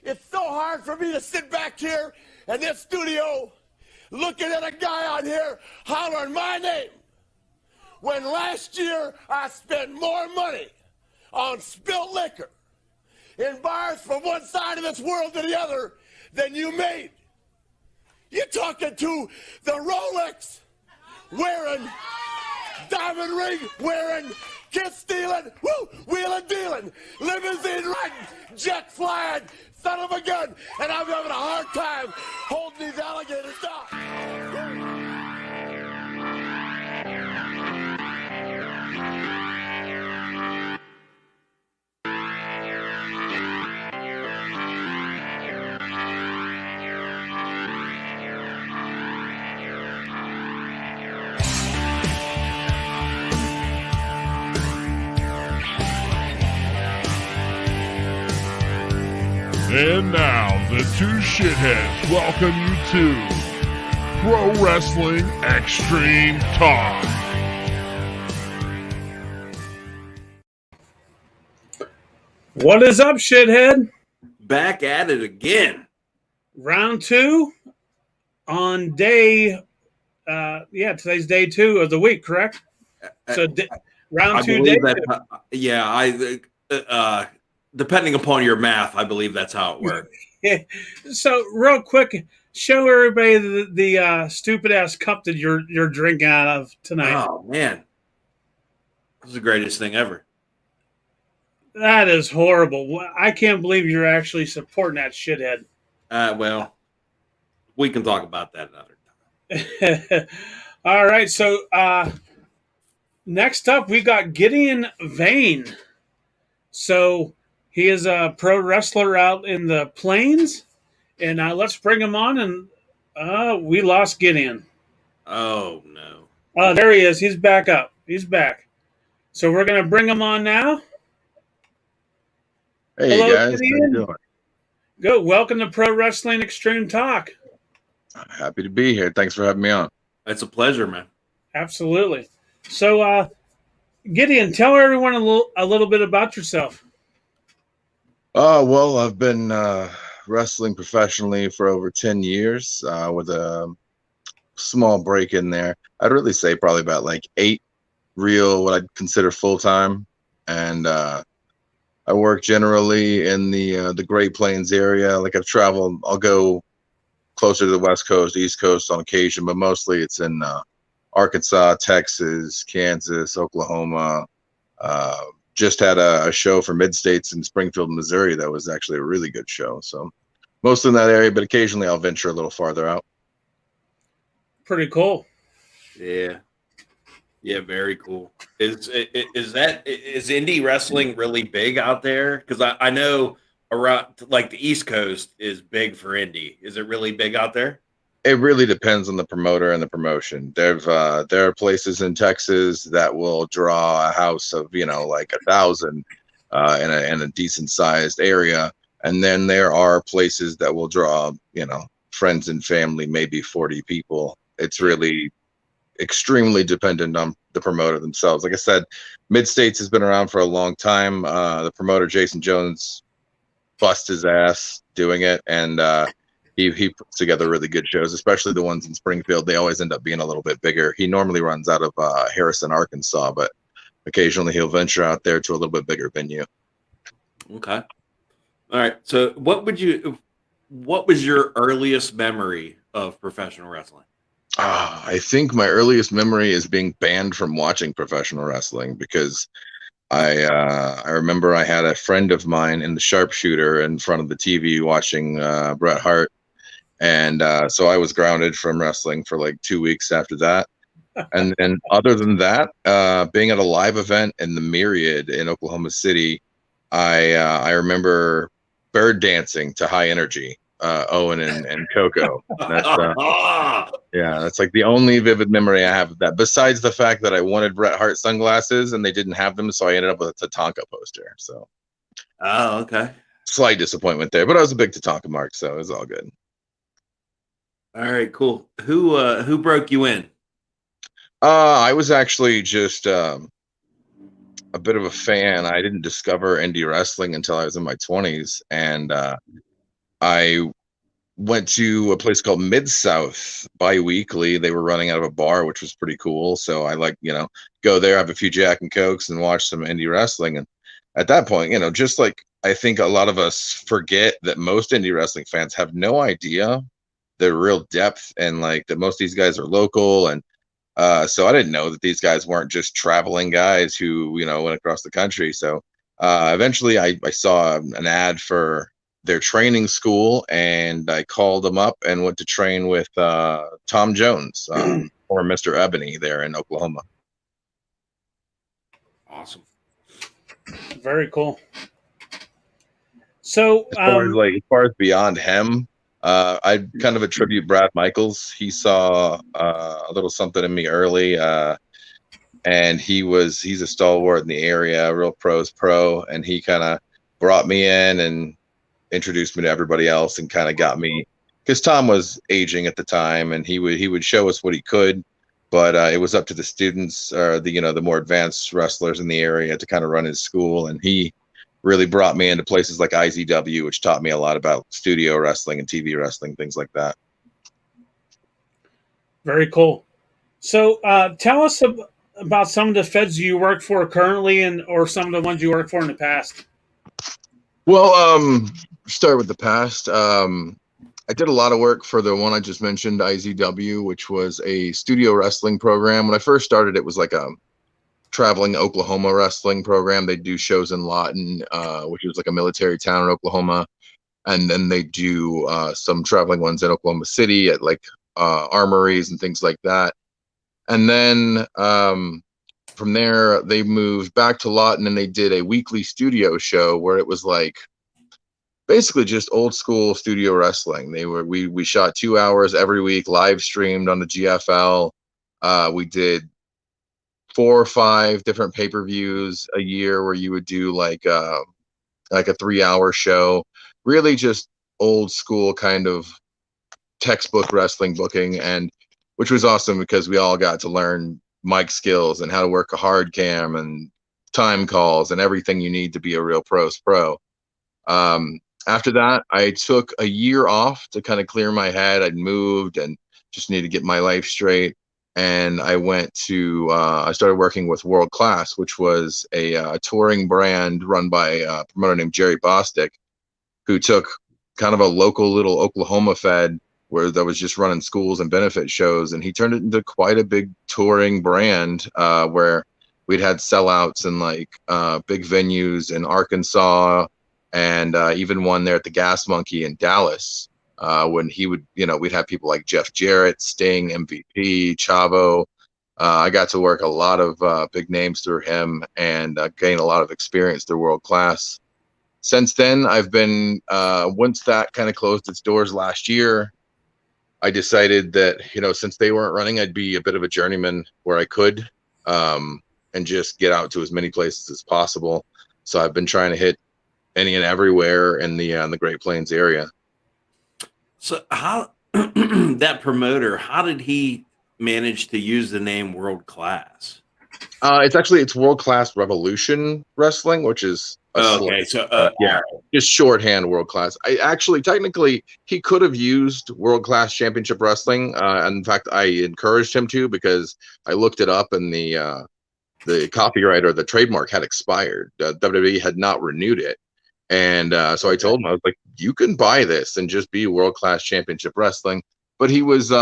It's so hard for me to sit back here in this studio looking at a guy on here hollering my name when last year I spent more money on spilt liquor in bars from one side of this world to the other than you made. You're talking to the Rolex wearing, diamond ring wearing, kiss stealing, wheeling dealing, limousine riding, jet flying, son of a gun, and I'm having a hard time holding these alligators down. And now, the two shitheads welcome you to Pro Wrestling Extreme Talk. What is up, shithead? Back at it again. Round 2 on day, today's day 2 of the week, correct? So round 2, day 2. Depending upon your math, I believe that's how it works. So real quick, show everybody the stupid ass cup that you're drinking out of tonight. Oh man, this is the greatest thing ever. That is horrible. I can't believe you're actually supporting that shithead. Well, we can talk about that another time. All right, so next up we got Gideon Vane. So he is a pro wrestler out in the plains, and let's bring him on. And we lost Gideon. Oh no! Oh, there he is. He's back up. He's back. So we're gonna bring him on now. Hey. Hello, guys, Gideon. How you doing? Good. Welcome to Pro Wrestling Extreme Talk. Happy to be here. Thanks for having me on. It's a pleasure, man. Absolutely. So, Gideon, tell everyone a little bit about yourself. Well, I've been wrestling professionally for over 10 years with a small break in there. I'd really say probably about like 8 real, what I'd consider full-time. And I work generally in the Great Plains area. Like I've traveled, I'll go closer to the West Coast, East Coast on occasion, but mostly it's in Arkansas, Texas, Kansas, Oklahoma. Just had a show for Mid-States in Springfield, Missouri. That was actually a really good show. So mostly in that area, but occasionally I'll venture a little farther out. Pretty cool. Yeah. Yeah, very cool. Is indie wrestling really big out there? Because I know around like the East Coast is big for indie. Is it really big out there? It really depends on the promoter and the promotion. There are places in Texas that will draw a house of like 1,000 in a decent sized area, and then there are places that will draw friends and family, maybe 40 people. It's really extremely dependent on the promoter themselves. Like I said, Mid-States has been around for a long time. The promoter Jason Jones bust his ass doing it, and he puts together really good shows, especially the ones in Springfield. They always end up being a little bit bigger. He normally runs out of Harrison, Arkansas, but occasionally he'll venture out there to a little bit bigger venue. Okay. All right. So what was your earliest memory of professional wrestling? I think my earliest memory is being banned from watching professional wrestling because I remember I had a friend of mine in the sharpshooter in front of the TV watching Bret Hart. And so I was grounded from wrestling for like 2 weeks after that. And then other than that, being at a live event in the Myriad in Oklahoma City, I remember bird dancing to High Energy, Owen and Coco. That's like the only vivid memory I have of that, besides the fact that I wanted Bret Hart sunglasses and they didn't have them, so I ended up with a Tatanka poster. So, oh, okay, slight disappointment there, but I was a big Tatanka mark, so it was all good. All right, cool. Who broke you in? I was actually just a bit of a fan. I didn't discover indie wrestling until I was in my 20s, and I went to a place called Mid South bi-weekly. They were running out of a bar, which was pretty cool. So I go there, have a few Jack and Cokes, and watch some indie wrestling. And at that point, just like I think a lot of us forget that most indie wrestling fans have no idea the real depth, and like that most of these guys are local. And so I didn't know that these guys weren't just traveling guys who went across the country. So eventually I saw an ad for their training school, and I called them up and went to train with Tom Jones, or Mr. Ebony, there in Oklahoma. Awesome. Very cool. So as far as beyond him, I'd kind of attribute Brad Michaels. He saw a little something in me early, and he's a stalwart in the area, a real pro's pro, and he kind of brought me in and introduced me to everybody else, and kind of got me, because Tom was aging at the time, and he would show us what he could, but it was up to the students, or the more advanced wrestlers in the area, to kind of run his school. And he really brought me into places like IZW, which taught me a lot about studio wrestling and TV wrestling, things like that. Very cool. So tell us about some of the feds you work for currently, or some of the ones you worked for in the past. Well, start with the past. I did a lot of work for the one I just mentioned, IZW, which was a studio wrestling program. When I first started, it was like a traveling Oklahoma wrestling program. They do shows in Lawton, which is like a military town in Oklahoma. And then they do some traveling ones in Oklahoma City at like armories and things like that. And then from there, they moved back to Lawton, and they did a weekly studio show where it was like basically just old school studio wrestling. We shot 2 hours every week, live streamed on the GFL. We did 4 or 5 different pay-per-views a year, where you would do like a 3-hour show, really just old school kind of textbook wrestling booking, and which was awesome because we all got to learn mic skills and how to work a hard cam and time calls and everything you need to be a real pro's pro. After that, I took a year off to kind of clear my head. I'd moved and just needed to get my life straight. And I went to, I started working with World Class, which was a touring brand run by a promoter named Jerry Bostic, who took kind of a local little Oklahoma fed where that was just running schools and benefit shows, and he turned it into quite a big touring brand, where we'd had sellouts in like big venues in Arkansas, and even one there at the Gas Monkey in Dallas, when he would, we'd have people like Jeff Jarrett, Sting, MVP, Chavo. I got to work a lot of big names through him, and gain a lot of experience through World Class. Since then, I've been, once that kind of closed its doors last year, I decided that, since they weren't running, I'd be a bit of a journeyman where I could, and just get out to as many places as possible. So I've been trying to hit any and everywhere in the Great Plains area. So how that promoter, how did he manage to use the name World Class? It's World Class Revolution Wrestling, which is just shorthand World Class. Technically, he could have used World Class Championship Wrestling. In fact, I encouraged him to, because I looked it up, and the copyright or the trademark had expired. WWE had not renewed it. And so I told him, I was like, you can buy this and just be World Class Championship Wrestling. But he was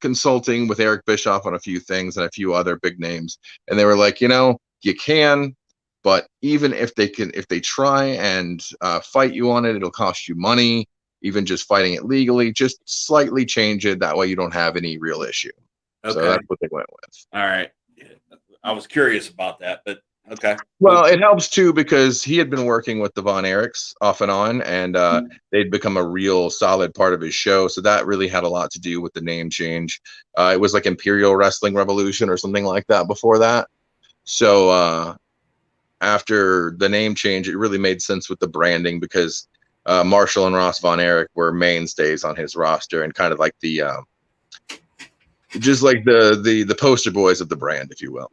consulting with Eric Bischoff on a few things and a few other big names. And they were like, you can, but even if they try and fight you on it, it'll cost you money. Even just fighting it legally, just slightly change it. That way you don't have any real issue. Okay. So that's what they went with. All right. I was curious about that, but okay. Well, it helps too, because he had been working with the Von Erichs off and on, and they'd become a real solid part of his show. So that really had a lot to do with the name change. It was like Imperial Wrestling Revolution or something like that before that. So after the name change, it really made sense with the branding, because Marshall and Ross Von Erich were mainstays on his roster, and kind of like the just like the poster boys of the brand, if you will.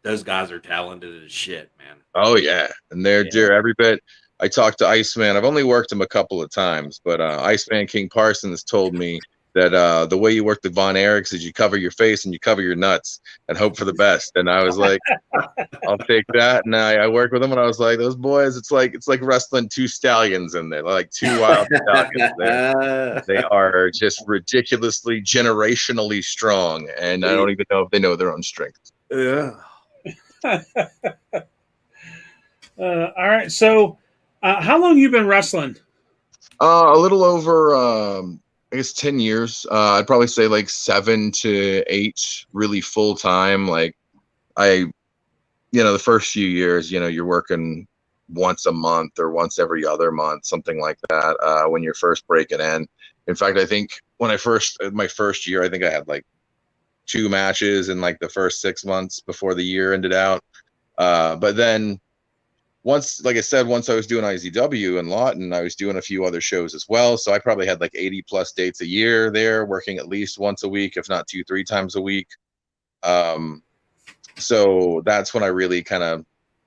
Those guys are talented as shit, man. Oh yeah, and they're every bit. I talked to Iceman. I've only worked him a couple of times, but Iceman King Parsons told me that the way you work the Von Erichs is you cover your face and you cover your nuts and hope for the best. And I was like, I'll take that. And I worked with them, and I was like, those boys, it's like wrestling two stallions in there, like two wild stallions. They are just ridiculously generationally strong, and I don't even know if they know their own strength. Yeah. All right. So, how long you been wrestling? A little over, I guess 10 years. I'd probably say like 7 to 8 really full time. Like the first few years, you're working once a month or once every other month, something like that, when you're first breaking in. In fact, I think when my first year, I think I had like 2 matches in like the first 6 months before the year ended out. But then once I was doing IZW in Lawton, I was doing a few other shows as well. So I probably had like 80 plus dates a year there, working at least once a week, if not 2-3 times a week. So that's when I really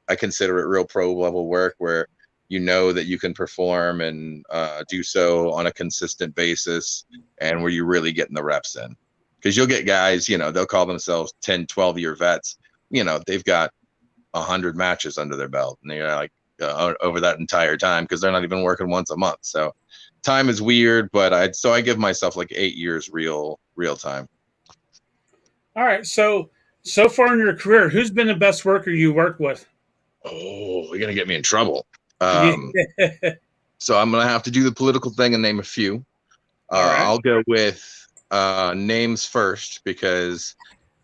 I consider it real pro level work, where that you can perform and do so on a consistent basis, and where you're really getting the reps in. Because you'll get guys, they'll call themselves 10, 12-year vets. They've got 100 matches under their belt, and they're like over that entire time, because they're not even working once a month. So time is weird, but I give myself like 8 years real time. All right. So far in your career, who's been the best worker you worked with? Oh, you're gonna get me in trouble. So I'm gonna have to do the political thing and name a few. Right. I'll go with names first, because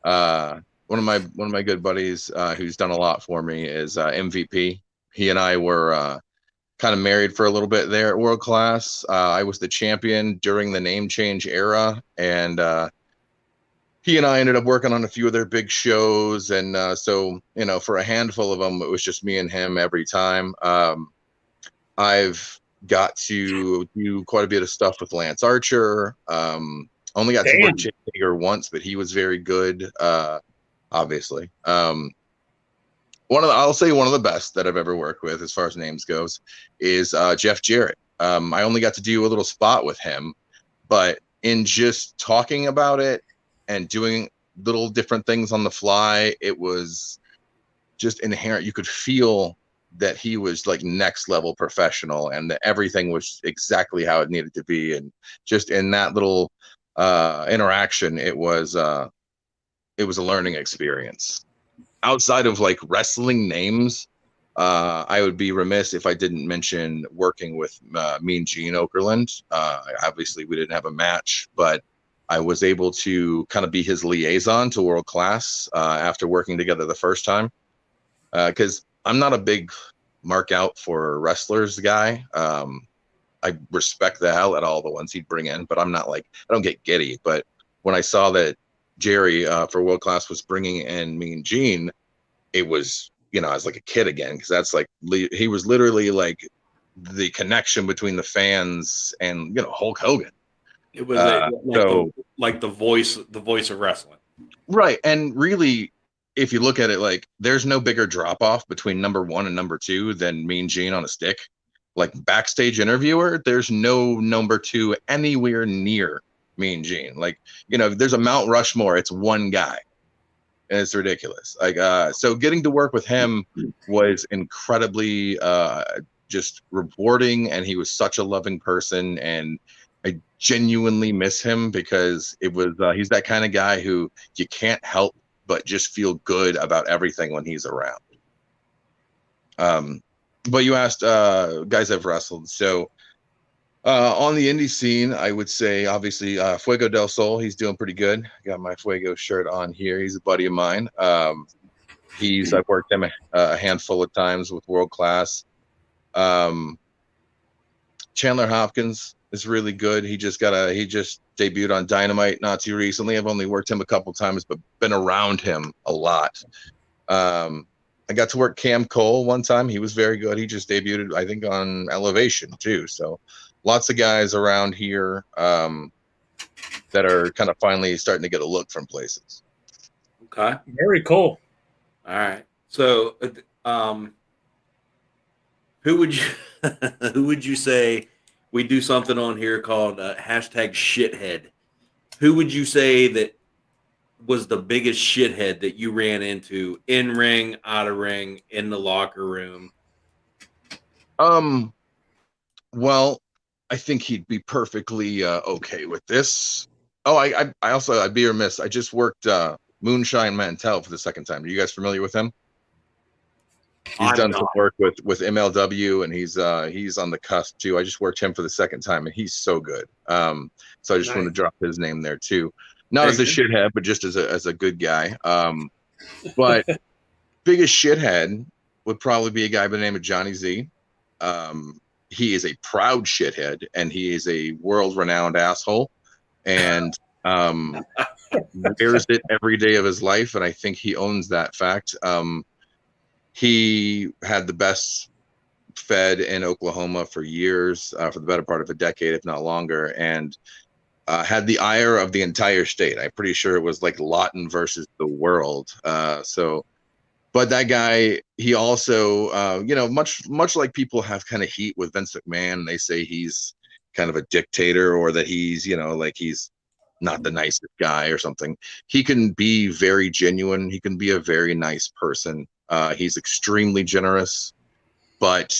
one of my good buddies who's done a lot for me is MVP. He and I were kind of married for a little bit there at World Class. I was the champion during the name change era, and he and I ended up working on a few of their big shows. And so for a handful of them, it was just me and him every time. I've got to do quite a bit of stuff with Lance Archer. Only got to work Jake Hager once, but he was very good. Obviously, I'll say one of the best that I've ever worked with, as far as names goes, is Jeff Jarrett. I only got to do a little spot with him, but in just talking about it and doing little different things on the fly, it was just inherent. You could feel that he was like next level professional, and that everything was exactly how it needed to be. And just in that little interaction, it was a learning experience. Outside of like wrestling names, I would be remiss if I didn't mention working with Mean Gene Okerlund. Obviously, we didn't have a match, but I was able to kind of be his liaison to World Class after working together the first time. Because I'm not a big mark out for wrestlers guy. I respect the hell out of all the ones he'd bring in, but I'm not like, I don't get giddy. But when I saw that Jerry for World Class was bringing in Mean Gene, it was, I was like a kid again, because that's like, he was literally like the connection between the fans and, Hulk Hogan. It was like the voice of wrestling. Right. And really, if you look at it, like, there's no bigger drop off between number 1 and number 2 than Mean Gene on a stick. Like, backstage interviewer, there's no number 2 anywhere near Mean Gene. Like, there's a Mount Rushmore, it's one guy, and it's ridiculous. Like, so getting to work with him was incredibly just rewarding, and he was such a loving person, and I genuinely miss him, because it was he's that kind of guy who you can't help but just feel good about everything when he's around. But you asked guys I've wrestled. So on the indie scene, I would say obviously Fuego del Sol. He's doing pretty good. Got my Fuego shirt on here. He's a buddy of mine. I've worked him a handful of times with World Class. Chandler Hopkins is really good. He just debuted on Dynamite not too recently. I've only worked him a couple times, but been around him a lot. I got to work Cam Cole one time. He was very good. He just debuted, I think, on Elevation too. So lots of guys around here that are kind of finally starting to get a look from places. Okay. Very cool. All right. So Who would you who would you say we do something on here called hashtag shithead? Who would you say that was the biggest shithead that you ran into in ring, out of ring, in the locker room? Well, I think he'd be perfectly okay with this. Oh, I also, I'd be remiss. I just worked Moonshine Mantel for the second time. Are you guys familiar with him? He's done some work with MLW, and he's on the cusp too. I just worked him for the second time, and he's so good. So I just want to drop his name there too. Not as a shithead, but just as a good guy. But biggest shithead would probably be a guy by the name of Johnny Z. He is a proud shithead, and he is a world-renowned asshole, and wears it every day of his life, and I think he owns that fact. He had the best fed in Oklahoma for years, for the better part of a decade, if not longer, and had the ire of the entire state. I'm pretty sure it was like Lawton versus the world. But that guy, he also, much like people have kind of heat with Vince McMahon, they say he's kind of a dictator, or that he's, like he's not the nicest guy or something. He can be very genuine. He can be a very nice person. He's extremely generous, but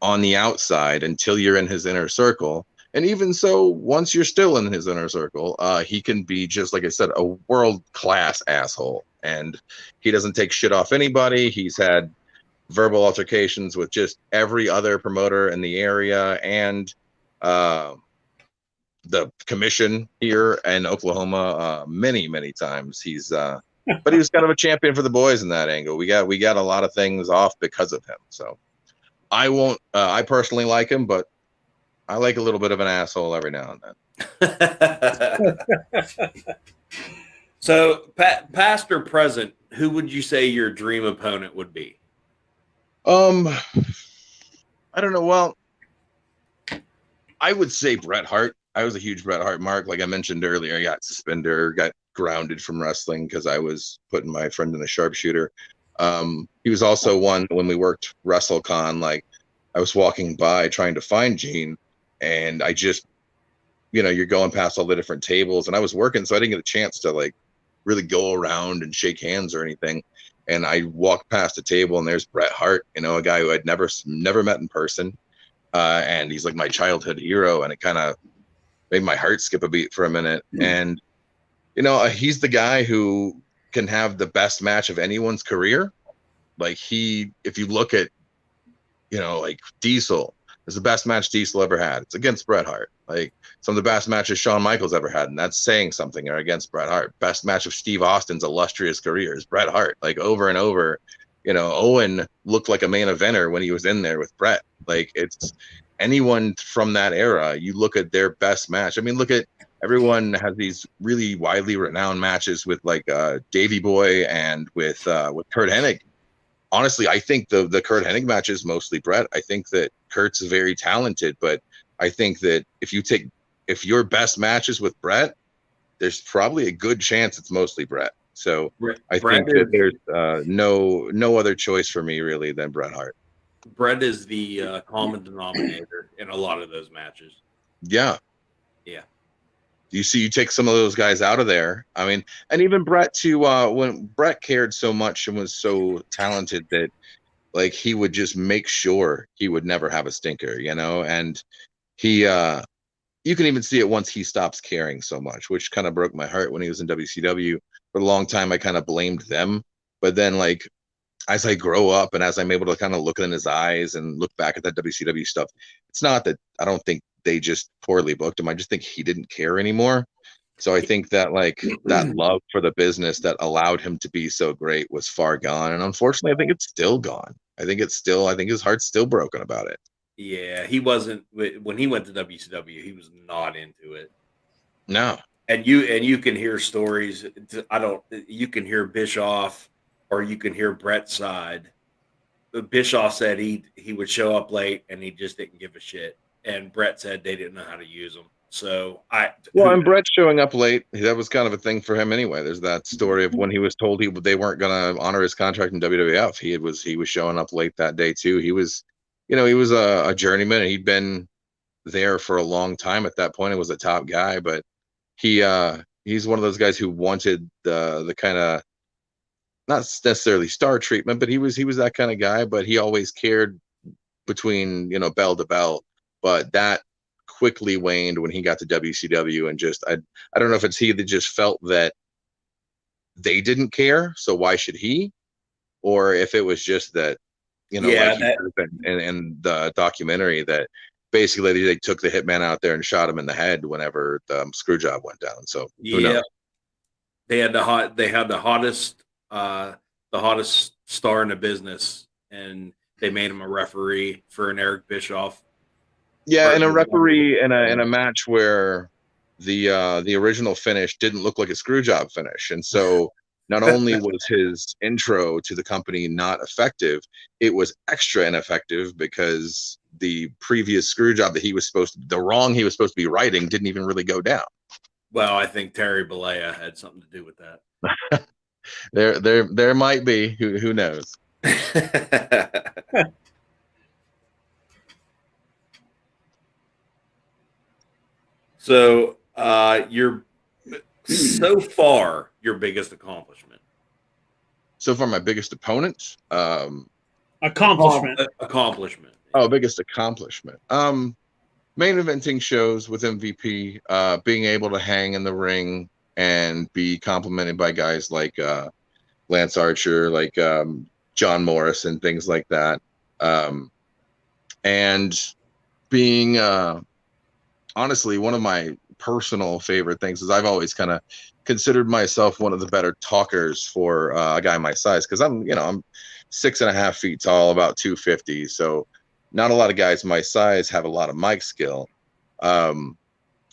on the outside, until you're in his inner circle, and even so, once you're still in his inner circle, he can be, just like I said, a world-class asshole. And he doesn't take shit off anybody. He's had verbal altercations with just every other promoter in the area, and the commission here in Oklahoma many, many times. He's but he was kind of a champion for the boys in that angle. We got a lot of things off because of him. So I personally like him, but I like a little bit of an asshole every now and then. So, past or present, who would you say your dream opponent would be? I don't know. Well, I would say Bret Hart. I was a huge Bret Hart mark. Like I mentioned earlier, I got got grounded from wrestling because I was putting my friend in a sharpshooter. He was also one when we worked WrestleCon. Like I was walking by trying to find Gene, and I just, you're going past all the different tables, and I was working, so I didn't get a chance to like really go around and shake hands or anything. And I walked past a table, and there's Bret Hart, a guy who I'd never met in person. And he's like my childhood hero, and it kind of made my heart skip a beat for a minute. And, he's the guy who can have the best match of anyone's career. Like if you look at, like Diesel, it's the best match Diesel ever had. It's against Bret Hart. Like some of the best matches Shawn Michaels ever had, and that's saying something, are against Bret Hart. Best match of Steve Austin's illustrious career is Bret Hart. Like over and over, Owen looked like a main eventer when he was in there with Bret. Like it's anyone from that era, you look at their best match. I mean, look at everyone has these really widely renowned matches with like Davey Boy and with Kurt Hennig. Honestly, I think the Kurt Hennig match is mostly Bret. I think that Kurt's very talented, but I think that if your best match is with Bret, there's probably a good chance it's mostly Bret. So I think that there's no other choice for me really than Bret Hart. Bret is the common denominator in a lot of those matches. Yeah. Yeah. You take some of those guys out of there. I mean, and even Bret too, when Bret cared so much and was so talented that like he would just make sure he would never have a stinker, and he you can even see it once he stops caring so much, which kind of broke my heart when he was in WCW. For a long time I kind of blamed them, but then like as I grow up and as I'm able to kind of look in his eyes and look back at that WCW stuff, it's not that I don't think they just poorly booked him. I just think he didn't care anymore. So I think that like that love for the business that allowed him to be so great was far gone. And unfortunately, I think it's still gone. I think his heart's still broken about it. Yeah, he wasn't, when he went to WCW, he was not into it. No. And you can hear stories. You can hear Bischoff or you can hear Bret's side. Bischoff said he would show up late and he just didn't give a shit. And Bret said they didn't know how to use him. So and Bret showing up late, that was kind of a thing for him anyway. There's that story of when he was told they weren't going to honor his contract in WWF. He was showing up late that day too. He was he was a journeyman, and he'd been there for a long time at that point. It was a top guy, but he's one of those guys who wanted the kind of, not necessarily star treatment, but he was that kind of guy. But he always cared between bell to bell. But that quickly waned when he got to WCW, and just I don't know if it's he that just felt that they didn't care, so why should he, or if it was just that like in the documentary, that basically they took the hitman out there and shot him in the head whenever the screw job went down. So who knows? They had the hottest star in the business, and they made him a referee for an Eric Bischoff. Yeah, and a referee in a match where the original finish didn't look like a screw job finish, and so not only was his intro to the company not effective, it was extra ineffective because the previous screw job that the wrong he was supposed to be righting didn't even really go down. Well, I think Terry Bollea had something to do with that. There might be. Who knows? So, so far your biggest accomplishment. So far, my biggest opponent. Accomplishment. Oh, biggest accomplishment. Main eventing shows with MVP. Being able to hang in the ring and be complimented by guys like Lance Archer, like John Morris, and things like that. And being honestly, one of my personal favorite things is I've always kind of considered myself one of the better talkers for a guy my size, because I'm 6.5 feet tall, about 250. So not a lot of guys my size have a lot of mic skill.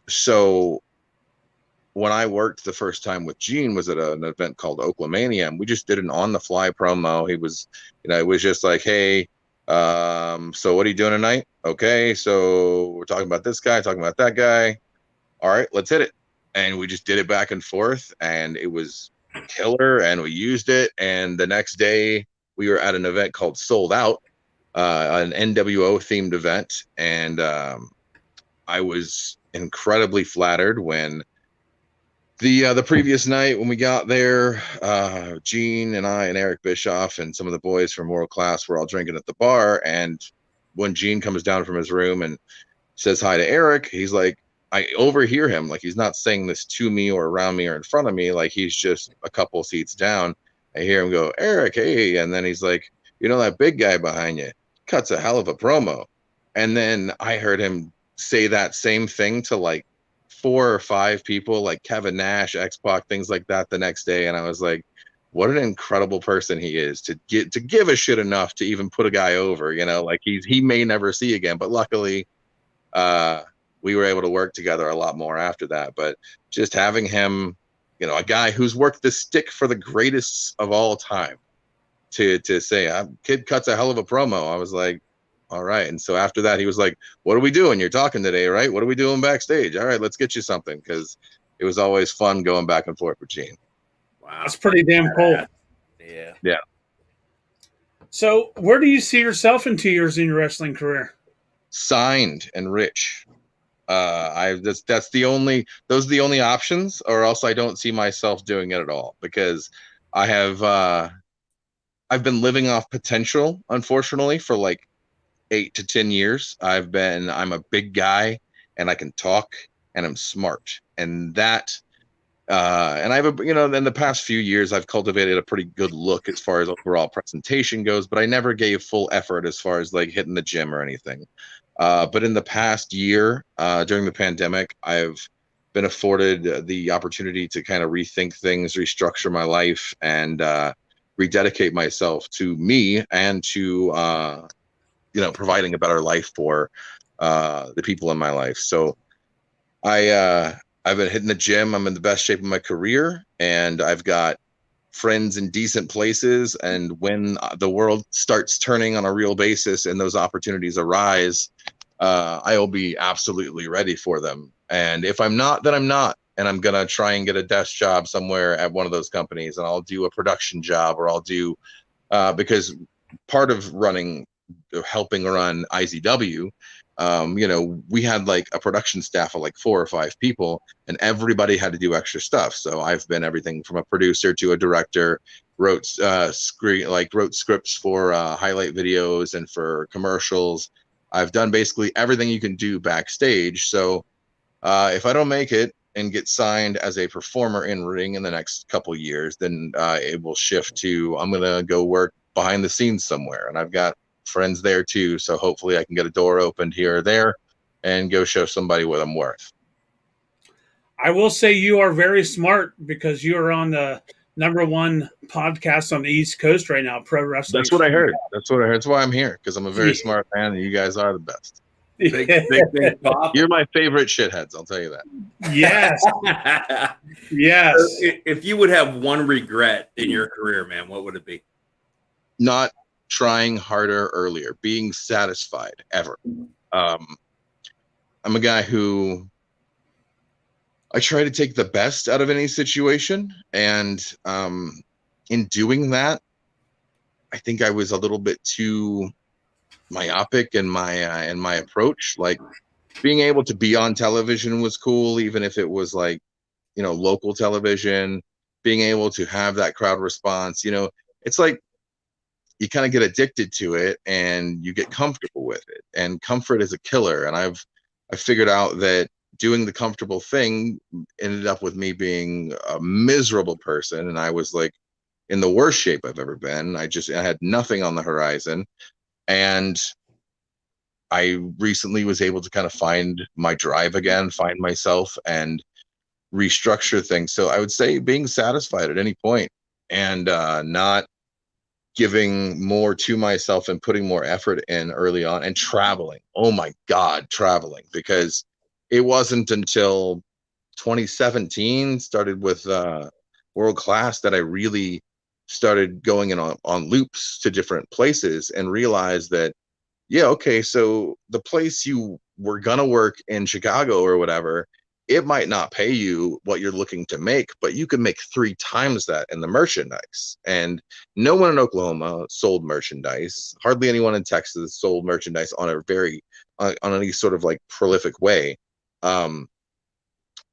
So when I worked the first time with Gene was at an event called Oaklamania, and we just did an on-the-fly promo. He was, it was just like, hey, so what are you doing tonight? Okay, so we're talking about this guy, talking about that guy. All right, let's hit it. And we just did it back and forth, and it was killer, and we used it. And the next day we were at an event called Sold Out, an NWO themed event. And I was incredibly flattered when the previous night when we got there, Gene and I and Eric Bischoff and some of the boys from World Class were all drinking at the bar. And when Gene comes down from his room and says hi to Eric, he's like, I overhear him, like he's not saying this to me or around me or in front of me, like he's just a couple seats down. I hear him go, Eric, hey. And then he's like, that big guy behind you cuts a hell of a promo. And then I heard him say that same thing to like 4 or 5 people, like Kevin Nash, X-Pac, things like that, the next day. And I was like, what an incredible person he is to give a shit enough to even put a guy over, like he may never see again. But luckily, we were able to work together a lot more after that. But just having him, a guy who's worked the stick for the greatest of all time, to say, kid cuts a hell of a promo. I was like, all right. And so after that, he was like, what are we doing? You're talking today, right? What are we doing backstage? All right, let's get you something. Because it was always fun going back and forth with Gene. Wow. That's pretty damn cool. Yeah. So where do you see yourself in 2 years in your wrestling career? Signed and rich. Those are the only options, or else I don't see myself doing it at all, because I've been living off potential, unfortunately, for like 8 to 10 years. I'm a big guy, and I can talk, and I'm smart, and that and I have in the past few years I've cultivated a pretty good look as far as overall presentation goes, but I never gave full effort as far as like hitting the gym or anything. But in the past year, during the pandemic, I've been afforded the opportunity to kind of rethink things, restructure my life, and rededicate myself to me and to providing a better life for the people in my life. So I've been hitting the gym. I'm in the best shape of my career, and I've got friends in decent places. And when the world starts turning on a real basis and those opportunities arise, I will be absolutely ready for them. And if I'm not, then I'm not. And I'm going to try and get a desk job somewhere at one of those companies, and I'll do a production job, or I'll do, because part of running helping run IZW, we had like a production staff of like 4 or 5 people, and everybody had to do extra stuff. So I've been everything from a producer to a director, wrote scripts for highlight videos and for commercials. I've done basically everything you can do backstage. So if I don't make it and get signed as a performer in ring in the next couple years, then it will shift to I'm gonna go work behind the scenes somewhere, and I've got friends there too. So hopefully I can get a door opened here or there and go show somebody what I'm worth. I will say you are very smart because you are on the #1 podcast on the East Coast right now, Pro Wrestling. That's what I heard. That's why I'm here, because I'm a very smart man, and you guys are the best. Big pop. You're my favorite shitheads, I'll tell you that. Yes. Yes. So if you would have one regret in your career, man, what would it be? Not trying harder earlier, being satisfied ever. I'm a guy who I try to take the best out of any situation, and in doing that, I think I was a little bit too myopic in my approach. Like, being able to be on television was cool, even if it was like, local television. Being able to have that crowd response, it's like you kind of get addicted to it and you get comfortable with it. And comfort is a killer. And I figured out that doing the comfortable thing ended up with me being a miserable person, and I was like in the worst shape I've ever been. I had nothing on the horizon, and I recently was able to kind of find my drive again, find myself, and restructure things. So I would say being satisfied at any point, and not giving more to myself and putting more effort in early on, and traveling. Oh my God, traveling, because it wasn't until 2017, started with World Class, that I really started going in on loops to different places and realized that, yeah, okay, so the place you were gonna work in Chicago or whatever, it might not pay you what you're looking to make, but you can make 3 times that in the merchandise. And no one in Oklahoma sold merchandise. Hardly anyone in Texas sold merchandise on any sort of like prolific way.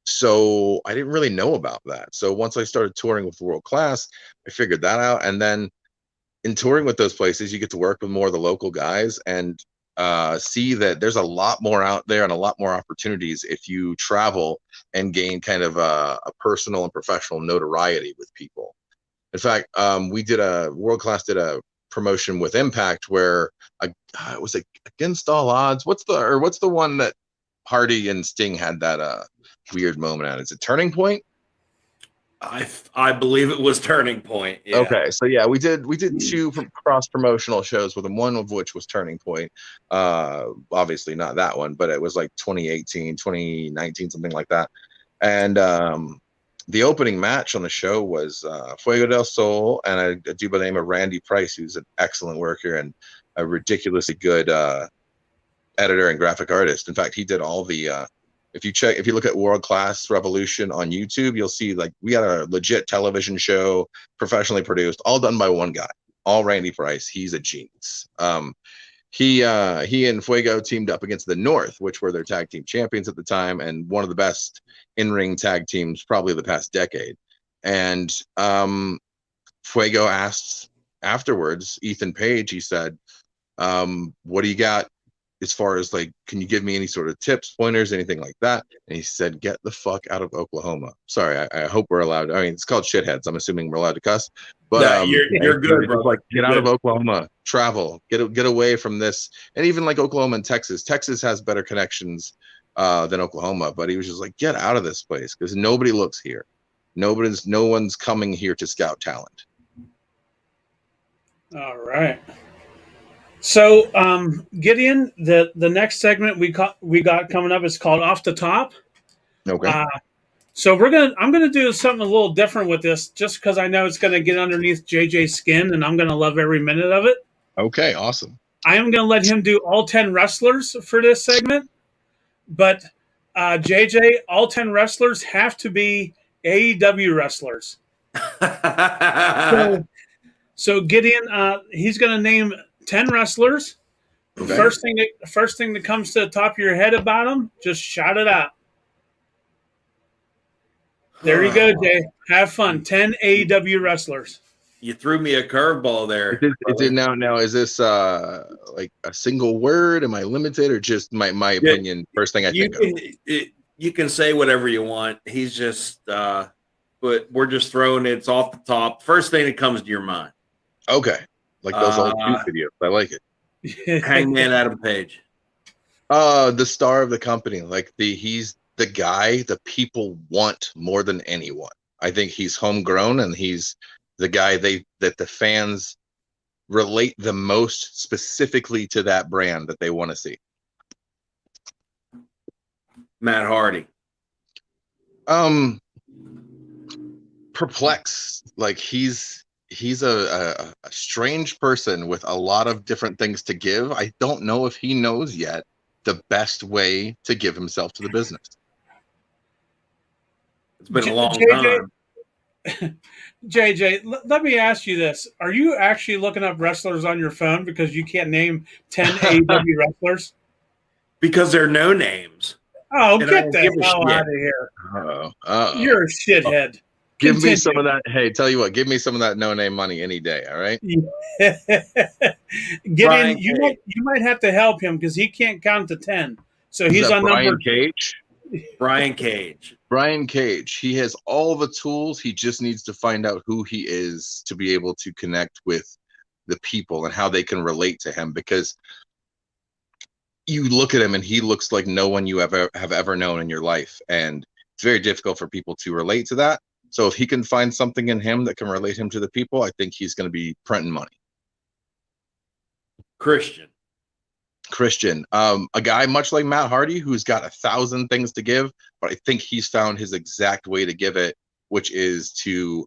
So I didn't really know about that. So once I started touring with World Class, I figured that out. And then in touring with those places, you get to work with more of the local guys and see that there's a lot more out there and a lot more opportunities if you travel and gain kind of a personal and professional notoriety with people. In fact, World Class did a promotion with Impact where it was like Against All Odds. What's the one that Hardy and Sting had that weird moment at? Is it Turning Point? I believe it was Turning Point. Yeah. Okay, so yeah, we did 2 cross promotional shows with them, one of which was Turning Point. Obviously not that one, but it was like 2018, 2019, something like that. And the opening match on the show was Fuego del Sol and a dude by the name of Randy Price, who's an excellent worker and a ridiculously good editor and graphic artist. In fact, he did all the if you look at World Class Revolution on YouTube, you'll see like we had a legit television show, professionally produced, all done by one guy, all Randy Price. He's a genius. He and Fuego teamed up against the North, which were their tag team champions at the time, and one of the best in-ring tag teams probably the past decade. And Fuego asked afterwards, Ethan Page, he said, what do you got as far as like, can you give me any sort of tips, pointers, anything like that? And he said, get the fuck out of Oklahoma. Sorry, I hope we're allowed. I mean, it's called Shitheads. I'm assuming we're allowed to cuss. But no, you're good, bro. Like, get out of Oklahoma, travel, get away from this. And even like Oklahoma and Texas. Texas has better connections than Oklahoma. But he was just like, get out of this place because nobody looks here. No one's coming here to scout talent. All right. So, Gideon, the next segment we got coming up is called Off the Top. Okay. So I'm gonna do something a little different with this, just because I know it's gonna get underneath JJ's skin, and I'm gonna love every minute of it. Okay, awesome. I am gonna let him do all 10 wrestlers for this segment, but JJ, all 10 wrestlers have to be AEW wrestlers. So Gideon, he's gonna name 10 wrestlers. Okay. First thing that comes to the top of your head about him, just shout it out. There you go, Jay. Have fun. 10 AEW wrestlers. You threw me a curveball there. Is it now? Is this like a single word? Am I limited, or just my opinion? First thing I think of. You can say whatever you want. He's just, but we're just throwing it. It's off the top. First thing that comes to your mind. Okay, like those old YouTube videos. I like it. Hangman Adam Page. The star of the company. Like he's the guy the people want more than anyone. I think he's homegrown, and he's the guy that the fans relate the most specifically to that brand that they want to see. Matt Hardy. Perplexed. Like he's a strange person with a lot of different things to give. I don't know if he knows yet the best way to give himself to the business. It's been a long time. JJ, let me ask you this. Are you actually looking up wrestlers on your phone because you can't name 10 AEW wrestlers? Because they're no names. Oh, get the hell out of here. You're a shithead. Give me some of that. Hey, tell you what, give me some of that no-name money any day, all right? Gideon, you might have to help him because he can't count to 10. So he's on Brian number... Cage? Brian Cage. Brian Cage. He has all the tools. He just needs to find out who he is to be able to connect with the people and how they can relate to him, because you look at him and he looks like no one you have ever known in your life, and it's very difficult for people to relate to that. So if he can find something in him that can relate him to the people, I think he's going to be printing money. Christian, a guy much like Matt Hardy who's got 1,000 things to give, but I think he's found his exact way to give it, which is to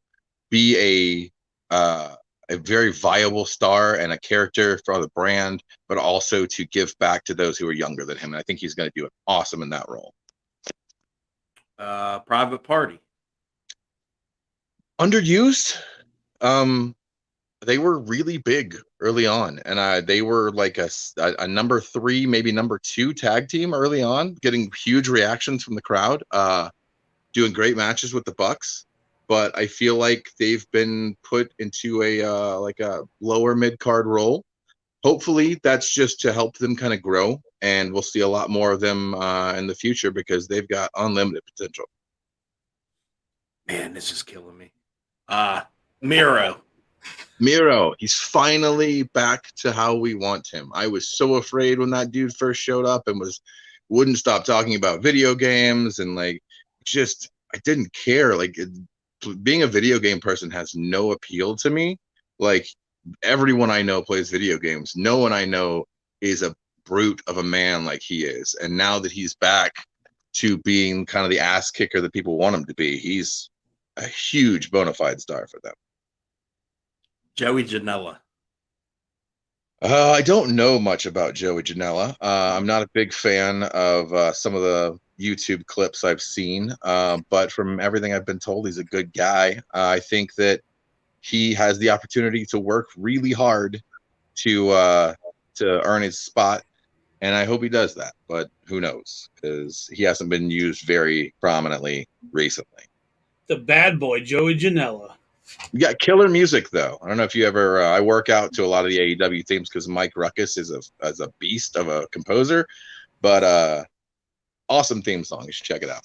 be a very viable star and a character for the brand, but also to give back to those who are younger than him. And I think he's going to do awesome in that role. Private Party. Underused. They were really big early on, and they were like a number 3, maybe number 2 tag team early on, getting huge reactions from the crowd, doing great matches with the Bucks. But I feel like they've been put into a lower mid-card role. Hopefully that's just to help them kind of grow, and we'll see a lot more of them in the future because they've got unlimited potential. Man, this is killing me. Miro, he's finally back to how we want him. I was so afraid when that dude first showed up and wouldn't stop talking about video games, and I didn't care. Being a video game person has no appeal to me. Like, everyone I know plays video games. No one I know is a brute of a man like he is. And now that he's back to being kind of the ass kicker that people want him to be, he's a huge bona fide star for them. Joey Janela. I don't know much about Joey Janela. I'm not a big fan of some of the YouTube clips I've seen, but from everything I've been told, he's a good guy. I think that he has the opportunity to work really hard to earn his spot, and I hope he does that. But who knows? Because he hasn't been used very prominently recently. The bad boy, Joey Janela. You got killer music, though. I don't know if you ever. I work out to a lot of the AEW themes because Mike Ruckus is a beast of a composer, but awesome theme song. You should check it out.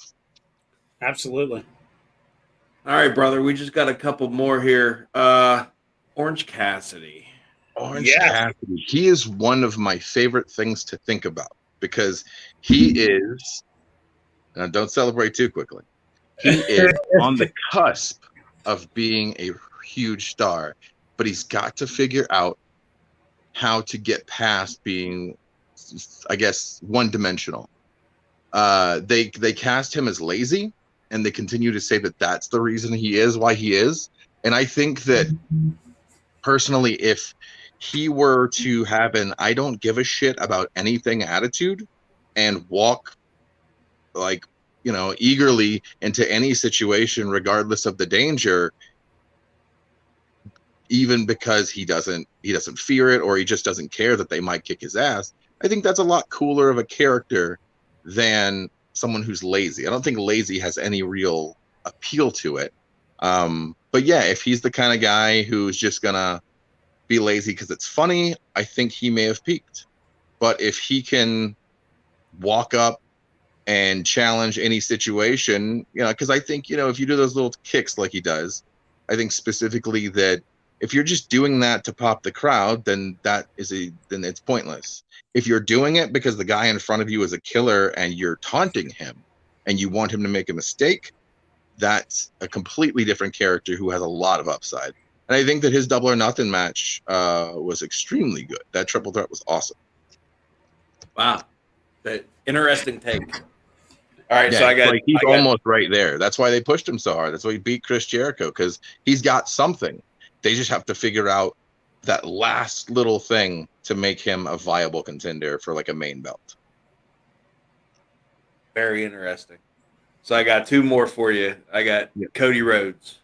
Absolutely. All right, brother. We just got a couple more here. Orange Cassidy. Cassidy. He is one of my favorite things to think about because he is. Now, don't celebrate too quickly. He is on the cusp of being a huge star, but he's got to figure out how to get past being, I guess, one-dimensional. They cast him as lazy, and they continue to say that that's the reason he is why he is. And I think that personally, if he were to have an I don't give a shit about anything attitude and walk eagerly into any situation regardless of the danger, even because he doesn't fear it, or he just doesn't care that they might kick his ass. I think that's a lot cooler of a character than someone who's lazy. I don't think lazy has any real appeal to it. But yeah, if he's the kind of guy who's just gonna be lazy because it's funny, I think he may have peaked. But if he can walk up and challenge any situation, because I think, if you do those little kicks like he does, I think specifically that if you're just doing that to pop the crowd, then then it's pointless. If you're doing it because the guy in front of you is a killer and you're taunting him and you want him to make a mistake, that's a completely different character who has a lot of upside. And I think that his Double or Nothing match was extremely good. That triple threat was awesome. Wow. Interesting take. All right, yeah, so he's almost right there. That's why they pushed him so hard. That's why he beat Chris Jericho, because he's got something. They just have to figure out that last little thing to make him a viable contender for like a main belt. Very interesting. So I got two more for you. I got Cody Rhodes.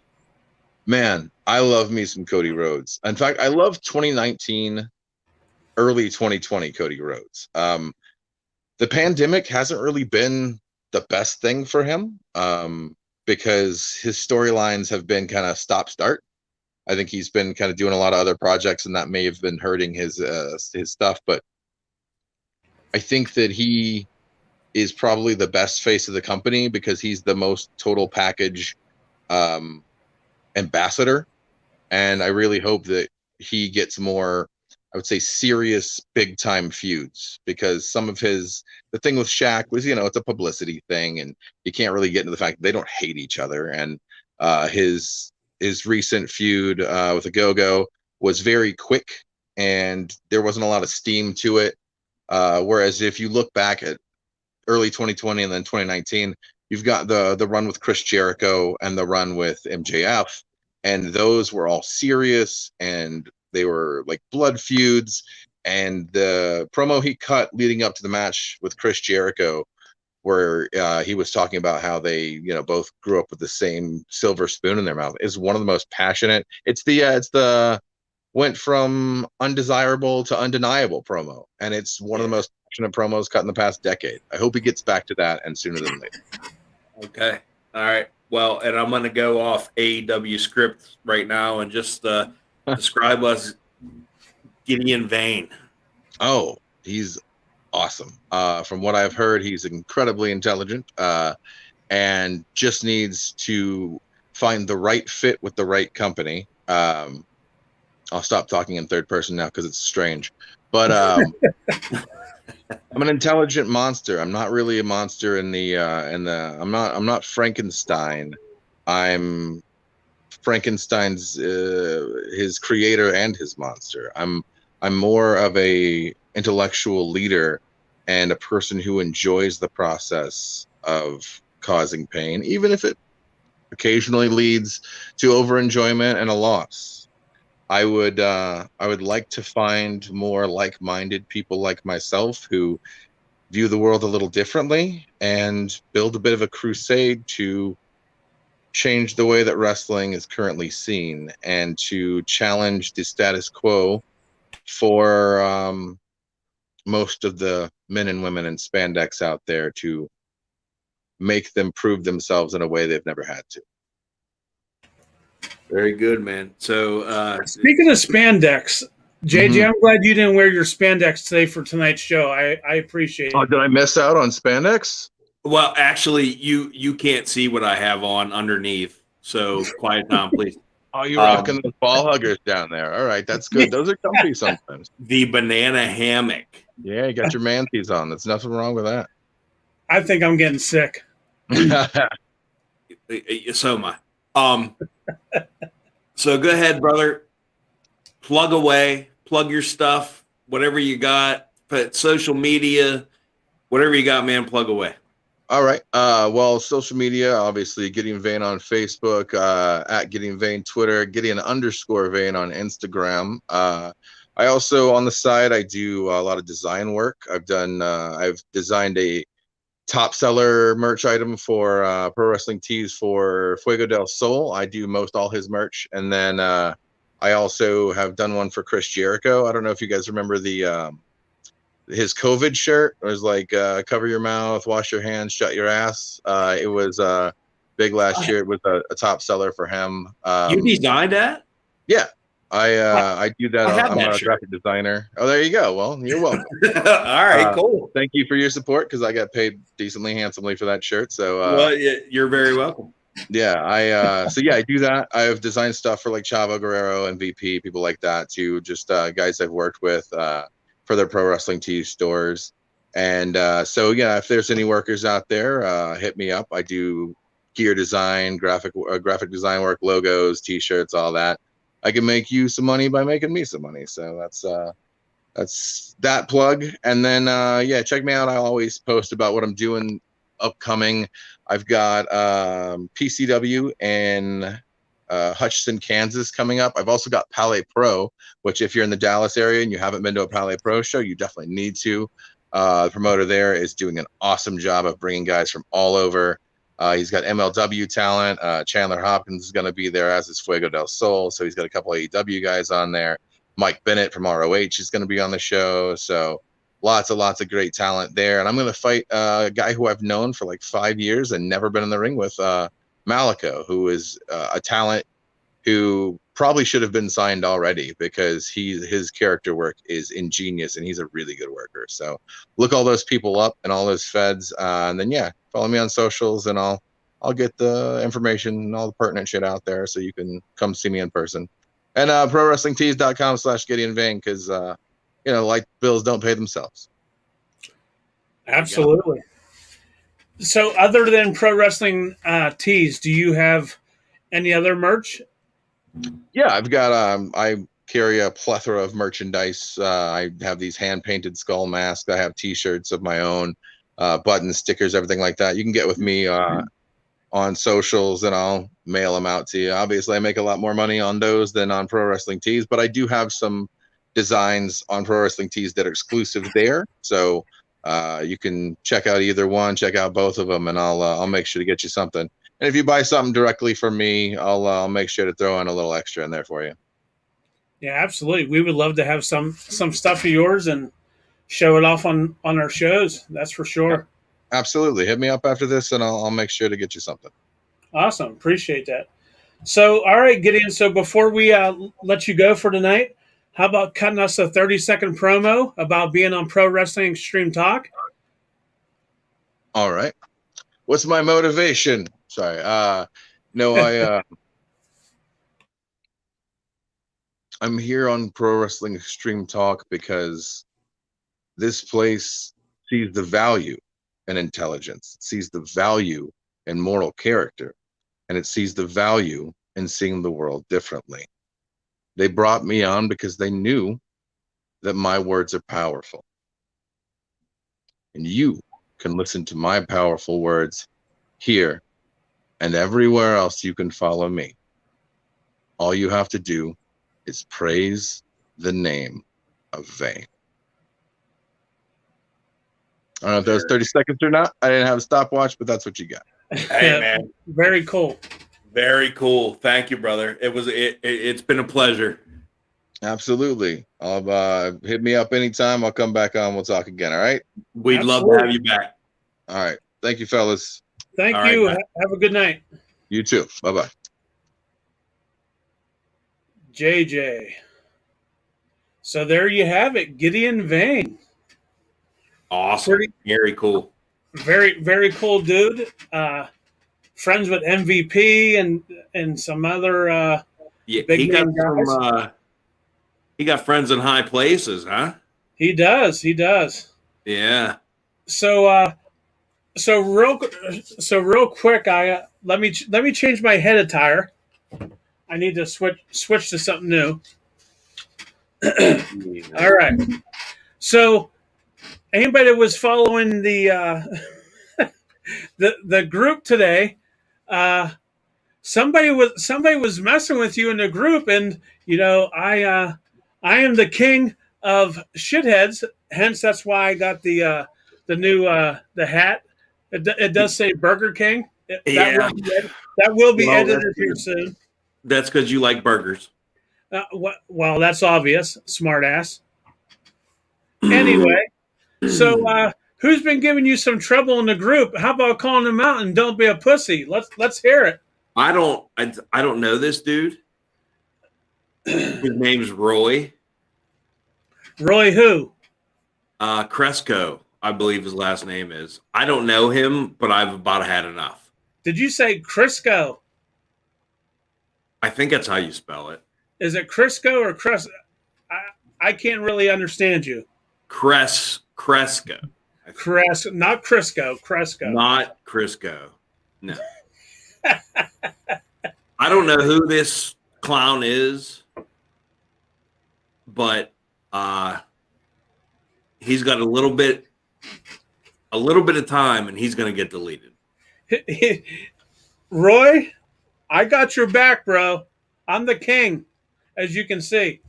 Man, I love me some Cody Rhodes. In fact, I love 2019, early 2020 Cody Rhodes. The pandemic hasn't really been the best thing for him because his storylines have been kind of stop-start. I think he's been kind of doing a lot of other projects, and that may have been hurting his stuff. But I think that he is probably the best face of the company because he's the most total package ambassador. And I really hope that he gets more, I would say, serious big time feuds, because some of the thing with Shaq was, it's a publicity thing and you can't really get into the fact that they don't hate each other. And his recent feud with a Go-Go was very quick and there wasn't a lot of steam to it. Whereas if you look back at early 2020 and then 2019, you've got the run with Chris Jericho and the run with MJF, and those were all serious and they were like blood feuds. And the promo he cut leading up to the match with Chris Jericho, where he was talking about how they, both grew up with the same silver spoon in their mouth, is one of the most passionate. It's the went from undesirable to undeniable promo, and it's one of the most passionate promos cut in the past decade. I hope he gets back to that, and sooner than later. Okay, all right. Well, and I'm going to go off AEW script right now and just describe us Gideon Vane. Oh, he's awesome. From what I've heard, he's incredibly intelligent and just needs to find the right fit with the right company. I'll stop talking in third person now because it's strange. But I'm an intelligent monster. I'm not really a monster I'm not Frankenstein. I'm Frankenstein's his creator and his monster. I'm more of a intellectual leader and a person who enjoys the process of causing pain, even if it occasionally leads to overenjoyment and a loss. I would like to find more like-minded people like myself who view the world a little differently and build a bit of a crusade to change the way that wrestling is currently seen and to challenge the status quo for most of the men and women in spandex out there, to make them prove themselves in a way they've never had to. Very good, man. So speaking of spandex, JJ, I'm glad you didn't wear your spandex today for tonight's show. I appreciate it. Oh, did I miss out on spandex? Well, actually, you can't see what I have on underneath, so quiet down, please. Oh, you're rocking those ball huggers down there. All right, that's good. Those are comfy sometimes. The banana hammock. Yeah, you got your manties on. There's nothing wrong with that. I think I'm getting sick. So am I. So go ahead, brother. Plug away. Plug your stuff. Whatever you got. Put social media. Whatever you got, man. Plug away. All right. Well, social media, obviously, Gideon Vane on Facebook, at Gideon Vane Twitter, Gideon_Vane on Instagram. I also, on the side, I do a lot of design work. I've designed a top seller merch item for Pro Wrestling Tees for Fuego del Sol. I do most all his merch. And then I I also have done one for Chris Jericho. I don't know if you guys remember the his COVID shirt. It was like cover your mouth, wash your hands, shut your ass. It was big last year. It was a top seller for him. You designed that? Yeah, I do that. I have I'm that a shirt. graphic designer. Oh, there you go. Well, you're welcome. All right, cool. Thank you for your support because I got paid decently, handsomely for that shirt. So, Well, you're very welcome. yeah, I do that. I have designed stuff for like Chavo Guerrero and VP, people like that too. Just guys I've worked with for their pro wrestling tees stores. And so yeah, if there's any workers out there, hit me up. I do gear design, graphic design work, logos, t-shirts, all that. I can make you some money by making me some money. So that's that plug. And then yeah, check me out. I always post about what I'm doing upcoming. I've got PCW in Hutchinson, Kansas coming up. I've also got Palais Pro, which if you're in the Dallas area and you haven't been to a Palais Pro show, you definitely need to. The promoter there is doing an awesome job of bringing guys from all over. He's got MLW talent. Chandler Hopkins is going to be there, as is Fuego del Sol. So he's got a couple of AEW guys on there. Mike Bennett from ROH is going to be on the show. So lots of great talent there. And I'm going to fight a guy who I've known for like 5 years and never been in the ring with, Malico, who is a talent who probably should have been signed already because his character work is ingenious and he's a really good worker. So look all those people up and all those feds. And then, yeah, follow me on socials and I'll get the information and all the pertinent shit out there so you can come see me in person. And prowrestlingtees.com/Gideon Vane because, light bills don't pay themselves. Absolutely. So other than pro wrestling tees, do you have any other merch? Yeah, I've got I carry a plethora of merchandise. I have these hand painted skull masks. I have t-shirts of my own, buttons, stickers, everything like that. You can get with me on socials and I'll mail them out to you. Obviously, I make a lot more money on those than on Pro Wrestling Tees, but I do have some designs on Pro Wrestling Tees that are exclusive there. So you can check out either one, check out both of them, and I'll make sure to get you something. And if you buy something directly from me, I'll make sure to throw in a little extra in there for you. Yeah, absolutely. We would love to have some stuff of yours and show it off on our shows. That's for sure. Absolutely. Hit me up after this, and I'll make sure to get you something. Awesome. Appreciate that. So, all right, Gideon. So before we let you go for tonight, how about cutting us a 30-second promo about being on Pro Wrestling Extreme Talk? All right. What's my motivation? Sorry. I'm here on Pro Wrestling Extreme Talk because this place sees the value in intelligence, it sees the value in moral character, and it sees the value in seeing the world differently. They brought me on because they knew that my words are powerful. And you can listen to my powerful words here and everywhere else you can follow me. All you have to do is praise the name of Vane. I don't know if that was 30 seconds or not. I didn't have a stopwatch, but that's what you got. Hey, man. Very cool. Very cool. Thank you, brother. It's been a pleasure. Absolutely. I'll hit me up anytime. I'll come back on. We'll talk again. All right. We'd love to have you back. All right. Thank you, fellas. Thank All you. right, Have a good night. You too. Bye-bye. JJ. So there you have it. Gideon Vane. Awesome. Very cool. Very, very cool dude. Friends with MVP and some other big name guys. He got friends in high places, huh? He does. Yeah. So real quick, let me change my head attire. I need to switch to something new. All right. So anybody that was following the the group today, somebody was messing with you in the group, and I am the king of shitheads. Hence, that's why I got the new the hat. It does say Burger King. That will be edited here soon. That's because you like burgers. Well, that's obvious. Smart ass. Anyway, so who's been giving you some trouble in the group? How about calling him out and don't be a pussy? Let's hear it. I don't know this dude. His name's Roy. Roy who? Cresco, I believe his last name is. I don't know him, but I've about had enough. Did you say Crisco? I think that's how you spell it. Is it Crisco or Cres? I can't really understand you. Cresco. Not Crisco. Cresco. Not Crisco. No. I don't know who this clown is, but he's got a little bit of time, and he's going to get deleted. Roy, I got your back, bro. I'm the king, as you can see.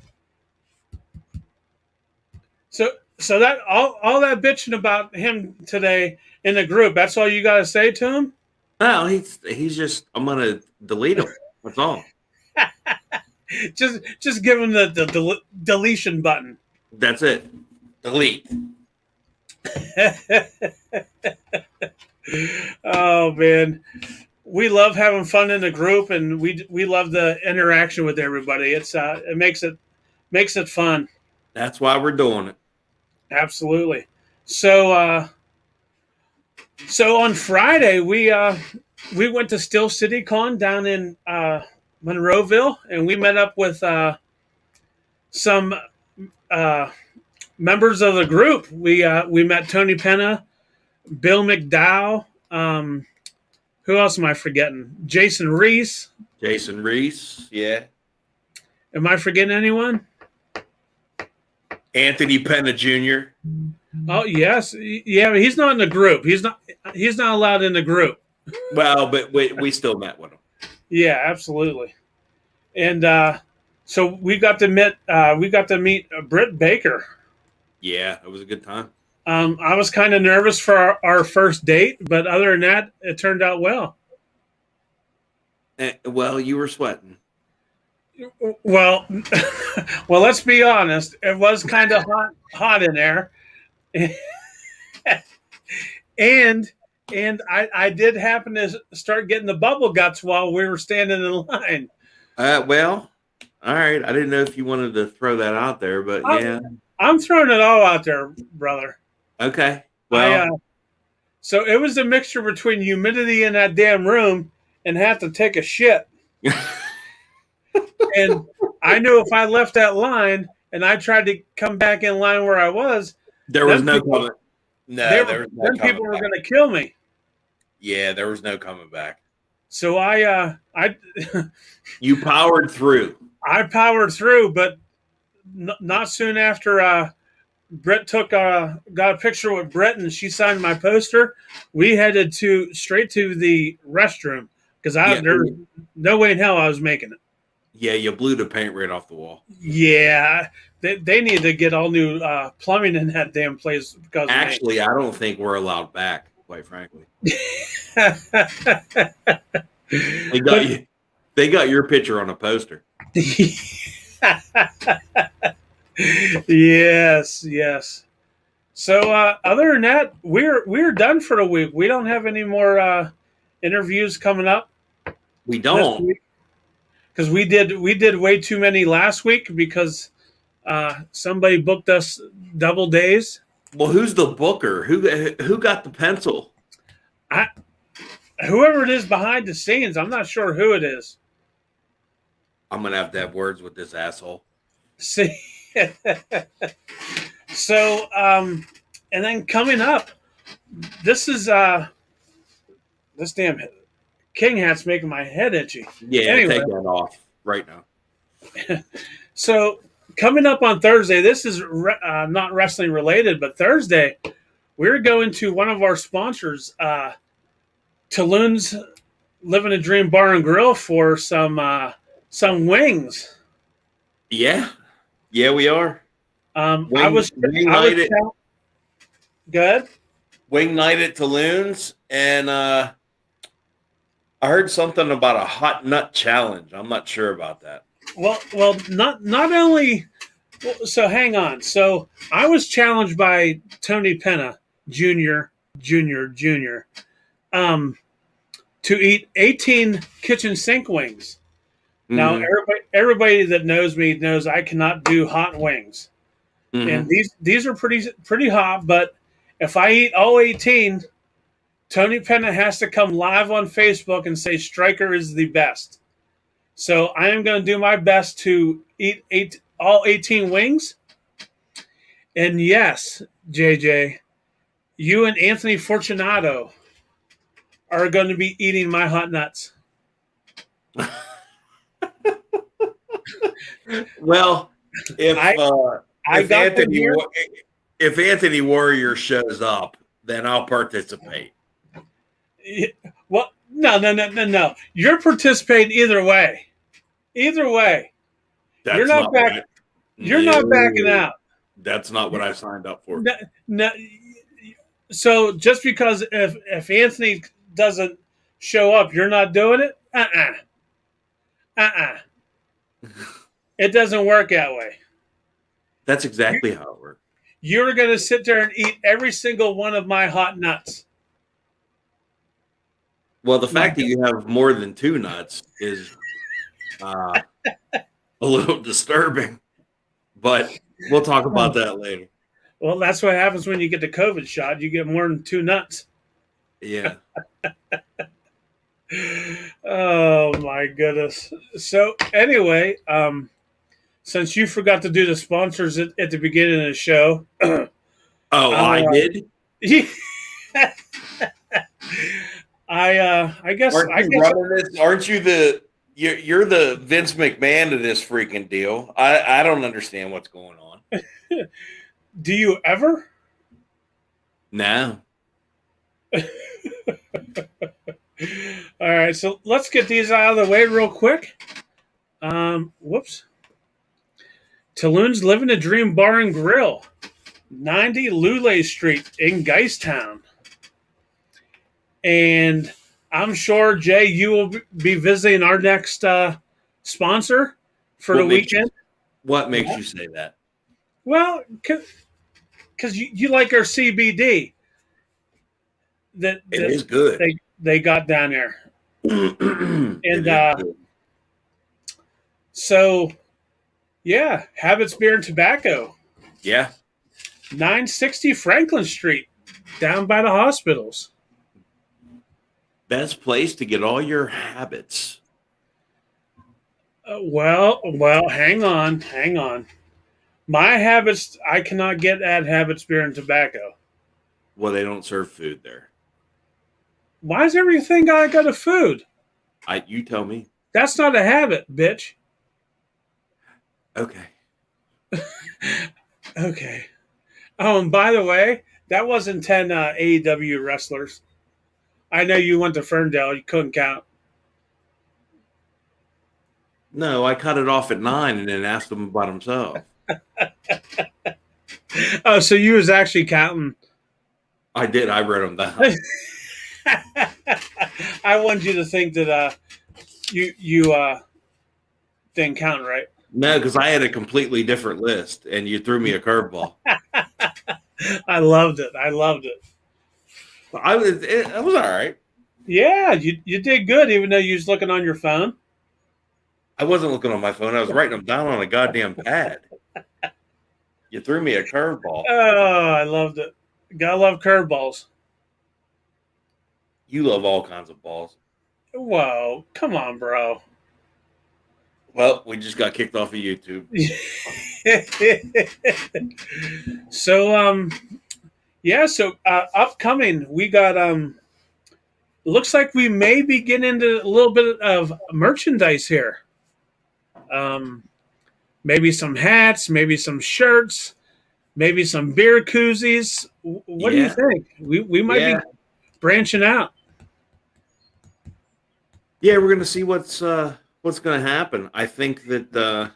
So that all that bitching about him today in the group, that's all you got to say to him? Well, he's just, I'm going to delete him. That's all. just give him the deletion button. That's it. Delete. Oh man, we love having fun in the group, and we love the interaction with everybody. It makes it fun. That's why we're doing it. Absolutely. So on Friday we went to Steel City Con down in Monroeville, and we met up with some members of the group. We met Tony Penna, Bill McDowell. Who else am I forgetting? Jason Reese. Yeah. Am I forgetting anyone? Anthony Penna Jr. Oh yes, yeah. But he's not in the group. He's not allowed in the group. Well, but we still met with him. Yeah, absolutely. And so we got to meet Britt Baker. Yeah, it was a good time. I was kind of nervous for our first date, but other than that, it turned out well. Well, you were sweating. Well, let's be honest. It was kind of hot in there, and I did happen to start getting the bubble guts while we were standing in line. Well, all right. I didn't know if you wanted to throw that out there, but yeah, I'm throwing it all out there, brother. Okay. Well, so it was a mixture between humidity in that damn room and have to take a shit. And I knew if I left that line and I tried to come back in line where I was, there was no coming. No, then people were going to kill me. Yeah, there was no coming back. So I you powered through. I powered through, but not soon after Britt got a picture with Britt and she signed my poster, we headed straight to the restroom because there was no way in hell I was making it. Yeah, you blew the paint right off the wall. Yeah, they need to get all new plumbing in that damn place. Because actually, I don't think we're allowed back, quite frankly. They got your picture on a poster. Yes. So other than that, we're done for the week. We don't have any more interviews coming up. We don't. Because we did way too many last week because somebody booked us double days. Well, who's the booker? Who got the pencil? Whoever it is behind the scenes, I'm not sure who it is. I'm gonna have to have words with this asshole. See, so and then coming up, this is this damn king hat's making my head itchy. Yeah, anyway. Take that off right now. So coming up on Thursday, this is not wrestling related, but Thursday we're going to one of our sponsors, Tulun's Living a Dream Bar and Grill, for some wings. Yeah, we are. Good. Wing night at Tulun's, and I heard something about a hot nut challenge. I'm not sure about that. Not only. So hang on. So I was challenged by Tony Penna Jr. Um, to eat 18 kitchen sink wings. Now, Mhm. everybody that knows me knows I cannot do hot wings, and Mhm. these are pretty hot. But if I eat all 18, Tony Penna has to come live on Facebook and say Striker is the best. So I am going to do my best to eat all 18 wings. And yes, JJ, you and Anthony Fortunato are going to be eating my hot nuts. Well, if I uh, I if got them Anthony here. if Anthony Warrior shows up, then I'll participate. Well, no. You're participating either way. Either way, you're That's not not what back. I. You're not backing No, out. that's not what I signed up for. No, no, so just because if Anthony doesn't show up, you're not doing it. Uh. It doesn't work that way. That's exactly how it works. You're going to sit there and eat every single one of my hot nuts. Well, the My fact that you have more than two nuts is a little disturbing, but we'll talk about that later. Well, that's what happens when you get the COVID shot. You get more than two nuts. Yeah. Oh my goodness. So anyway, since you forgot to do the sponsors at the beginning of the show, Oh, I did. I guess Aren't you running this? Aren't you you're the Vince McMahon of this freaking deal? I don't understand what's going on. Do you ever? No. All right, so let's get these out of the way real quick. Whoops. Tulun's Living a Dream Bar and Grill, 90 Lule Street in Geistown. And I'm sure, Jay, you will be visiting our next sponsor for the weekend. What makes you say that? Well, because you like our CBD. That It is good. They got down there. And so, yeah, Habits Beer and Tobacco. Yeah. 960 Franklin Street, down by the hospitals. Best place to get all your habits. Well, hang on. My habits, I cannot get at Habits Beer and Tobacco. Well, they don't serve food there. Why is everything I got a food? You tell me. That's not a habit, bitch. Okay. Okay. Oh, and by the way, that wasn't 10 AEW wrestlers. I know you went to Ferndale. You couldn't count. No, I cut it off at 9 and then asked him about himself. Oh, so you was actually counting. I did. I wrote them down. I wanted you to think that you didn't count right. No, because I had a completely different list, and you threw me a curveball. I loved it. It was all right. Yeah, you did good, even though you was looking on your phone. I wasn't looking on my phone. I was writing them down on a goddamn pad. You threw me a curveball. Oh, I loved it. Gotta love curveballs. You love all kinds of balls. Whoa, come on, bro. Well, we just got kicked off of YouTube. So, upcoming, we got looks like we may be getting into a little bit of merchandise here. Maybe some hats, maybe some shirts, maybe some beer koozies. What do you think? We might be branching out. Yeah, we're gonna see what's gonna happen. I think that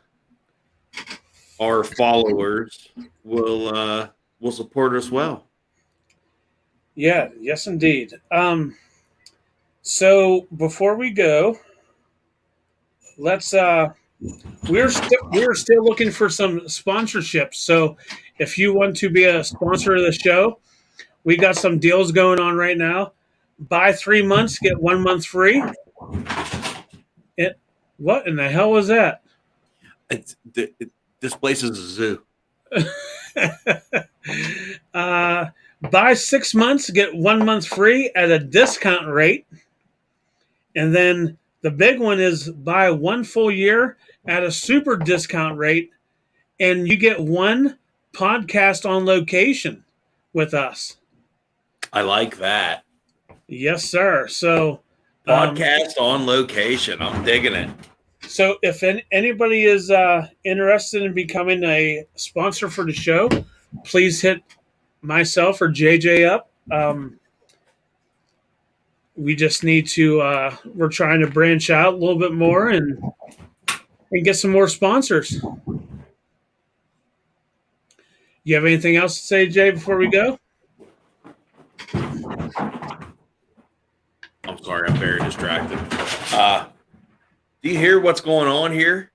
our followers will support us well. Yeah, yes, indeed. So before we go, let's we're still looking for some sponsorships. So if you want to be a sponsor of the show, we got some deals going on right now. Buy 3 months, get 1 month free. What in the hell was that? This place is a zoo. Buy 6 months, get 1 month free at a discount rate. And then the big one is buy 1 full year at a super discount rate, and you get 1 podcast on location with us. I like that. Yes, sir. So podcast on location. I'm digging it. So if anybody is interested in becoming a sponsor for the show, please hit myself or JJ up. We just need to, we're trying to branch out a little bit more and get some more sponsors. You have anything else to say, Jay, before we go? I'm sorry, I'm very distracted. Do you hear what's going on here?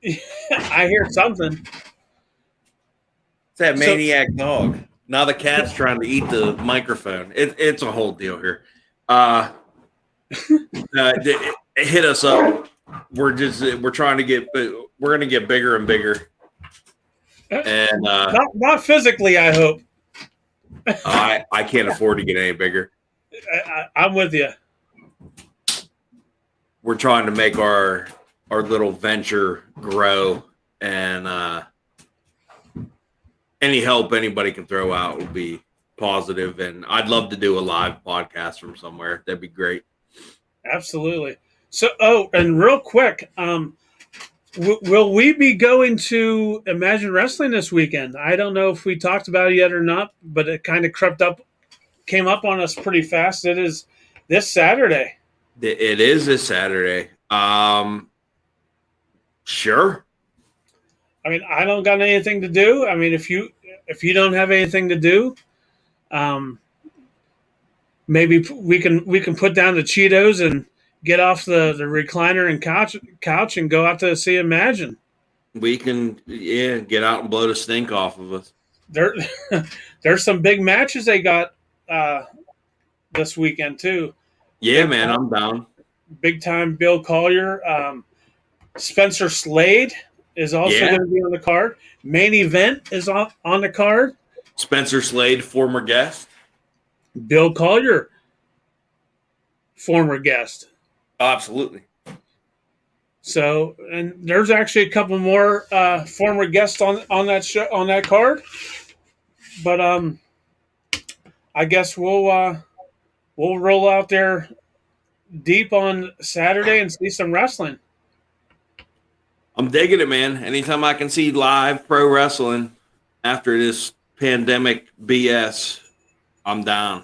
I hear something. It's that maniac dog. Now the cat's trying to eat the microphone. It's a whole deal here. Hit us up. We're trying to get. We're going to get bigger and bigger. And not physically, I hope. I can't afford to get any bigger. I'm with you. We're trying to make our little venture grow, and any help anybody can throw out will be positive. And I'd love to do a live podcast from somewhere. That'd be great. Absolutely. So, and real quick, will we be going to Imagine Wrestling this weekend? I don't know if we talked about it yet or not, but it kind of came up on us pretty fast. It is this Saturday. It is this Saturday. Sure. I mean, I don't got anything to do. I mean, if you don't have anything to do, maybe we can put down the Cheetos and get off the recliner and couch and go out to see Imagine. We can, get out and blow the stink off of us. There's some big matches they got this weekend too. Yeah, man, I'm down. Big time Bill Collier. Spencer Slade is also going to be on the card. Main event is on the card. Spencer Slade, former guest. Bill Collier, former guest. Oh, absolutely. So, and there's actually a couple more former guests on that show, on that card. But I guess we'll roll out there deep on Saturday and see some wrestling. I'm digging it, man. Anytime I can see live pro wrestling after this pandemic BS, I'm down.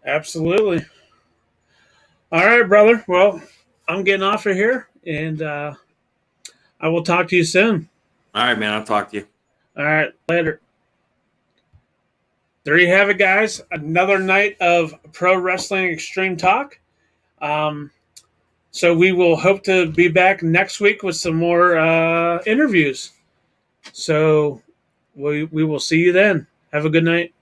Absolutely. All right, brother. Well, I'm getting off of here, and I will talk to you soon. All right, man. I'll talk to you. All right, later. There you have it, guys. Another night of Pro Wrestling Extreme Talk. So we will hope to be back next week with some more interviews. So we will see you then. Have a good night.